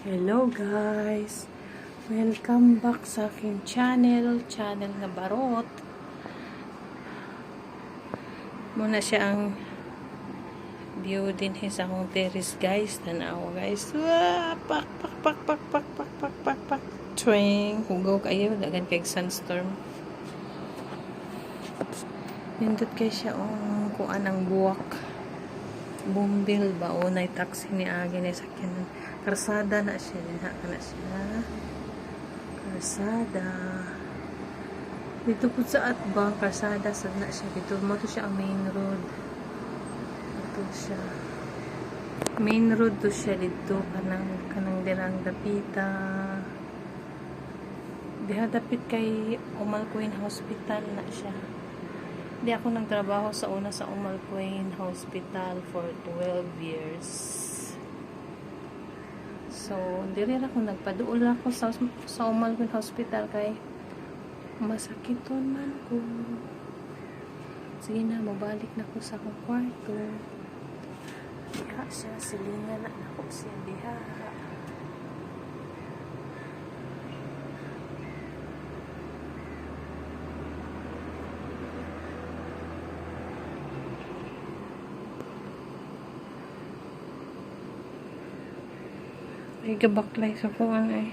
Hello guys! Welcome back sa aking channel na Barot. Muna siya ang view din sa akong terrace guys. Tanawa guys. Wah! Pak! Twing! Hugaw kayo. Dagan kay sunstorm. Nindot kay siya kuan ang buwak. Bumbil ba o na taxi ni agi na sakyan. Karsada na siya. Karsada. Dito po sa atbang karsada sad na siya. Dito mo to siya ang main road. Dito siya. Main road to siya dito kanang dirang dapita. Diha dapit kay Umal Queen Hospital na siya. Di ako nagtrabaho sa una sa Umal Queen Hospital for 12 years. So, diri ako nagpaduol ako sa Umal Queen Hospital kay masakiton man ko. Sige na, mabalik na ko sa akong kwarto. Diha siya, silingan na ako siya diha. Ay, gabaklay sa kuwan eh.